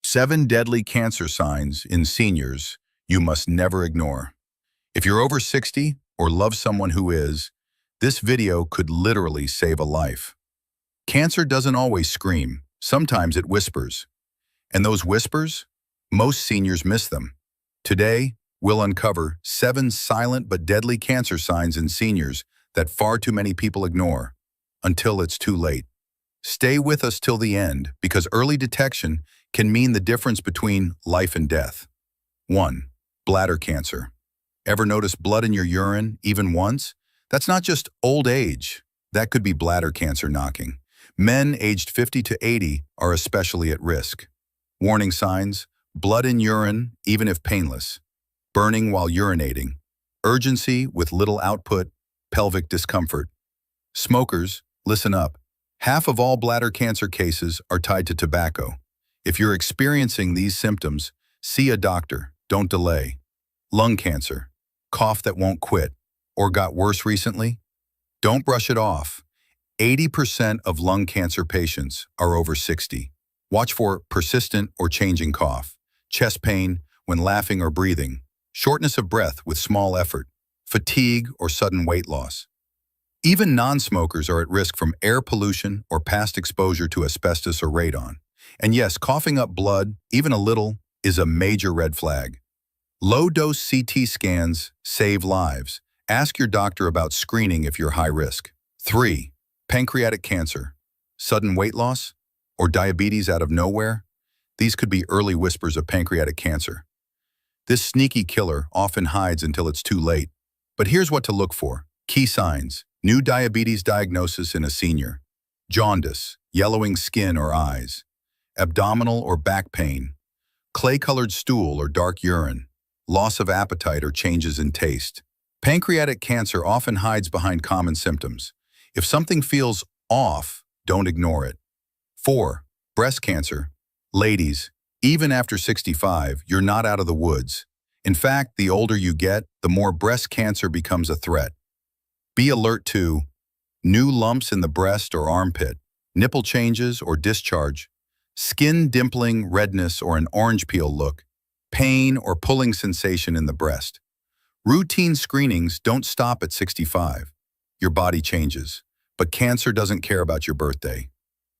7 deadly cancer signs in seniors you must never ignore. If you're over 60 or love someone who is, this video could literally save a life. Cancer doesn't always scream. Sometimes it whispers. And those whispers, most seniors miss them. Today, we'll uncover 7 silent but deadly cancer signs in seniors that far too many people ignore until it's too late. Stay with us till the end because early detection can mean the difference between life and death. 1. Bladder cancer. Ever notice blood in your urine even once? That's not just old age. That could be bladder cancer knocking. Men aged 50 to 80 are especially at risk. Warning signs: blood in urine, even if painless. Burning while urinating. Urgency with little output. Pelvic discomfort. Smokers, listen up. Half of all bladder cancer cases are tied to tobacco. If you're experiencing these symptoms, see a doctor. Don't delay. Lung cancer. Cough that won't quit. Or got worse recently? Don't brush it off. 80% of lung cancer patients are over 60. Watch for persistent or changing cough, chest pain when laughing or breathing, shortness of breath with small effort, fatigue or sudden weight loss. Even non-smokers are at risk from air pollution or past exposure to asbestos or radon. And yes, coughing up blood, even a little, is a major red flag. Low-dose CT scans save lives. Ask your doctor about screening if you're high risk. 3. Pancreatic cancer. Sudden weight loss or diabetes out of nowhere? These could be early whispers of pancreatic cancer. This sneaky killer often hides until it's too late. But here's what to look for. Key signs: new diabetes diagnosis in a senior, jaundice, yellowing skin or eyes, abdominal or back pain, clay-colored stool or dark urine, loss of appetite or changes in taste. Pancreatic cancer often hides behind common symptoms. If something feels off, don't ignore it. 4. Breast cancer. Ladies, even after 65, you're not out of the woods. In fact, the older you get, the more breast cancer becomes a threat. Be alert to new lumps in the breast or armpit, nipple changes or discharge, skin dimpling, redness or an orange peel look, pain or pulling sensation in the breast. Routine screenings don't stop at 65. Your body changes, but cancer doesn't care about your birthday.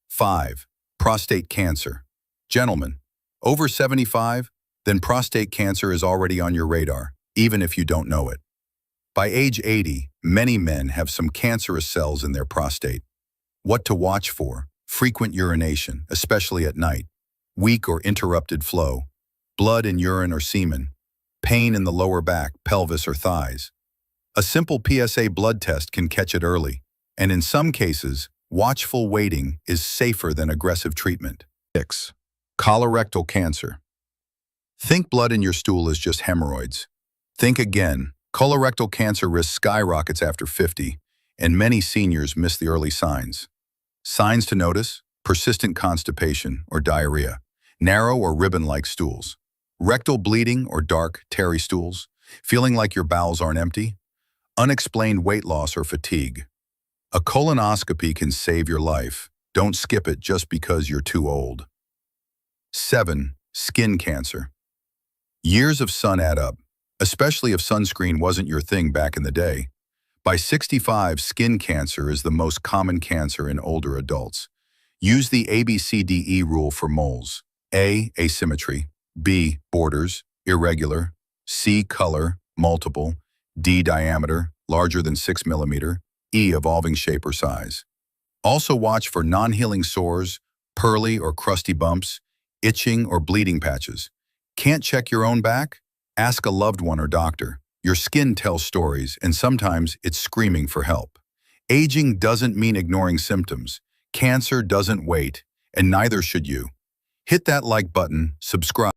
5. Prostate cancer. Gentlemen, over 75, then prostate cancer is already on your radar, even if you don't know it. By age 80, many men have some cancerous cells in their prostate. What to watch for: frequent urination, especially at night, weak or interrupted flow, blood in urine or semen, pain in the lower back, pelvis, or thighs. A simple PSA blood test can catch it early, and in some cases, watchful waiting is safer than aggressive treatment. 6. Colorectal cancer. Think blood in your stool is just hemorrhoids. Think again. Colorectal cancer risk skyrockets after 50, and many seniors miss the early signs. Signs to notice: persistent constipation or diarrhea, narrow or ribbon-like stools, rectal bleeding or dark, tarry stools, feeling like your bowels aren't empty, unexplained weight loss or fatigue. A colonoscopy can save your life. Don't skip it just because you're too old. 7. Skin cancer. Years of sun add up, especially if sunscreen wasn't your thing back in the day. By 65, skin cancer is the most common cancer in older adults. Use the ABCDE rule for moles. A. Asymmetry. B. Borders, irregular. C. Color, multiple. D. Diameter, larger than 6 millimeter. E. Evolving shape or size. Also watch for non-healing sores, pearly or crusty bumps, itching or bleeding patches. Can't check your own back? Ask a loved one or doctor. Your skin tells stories, and sometimes it's screaming for help. Aging doesn't mean ignoring symptoms. Cancer doesn't wait, and neither should you. Hit that like button, subscribe.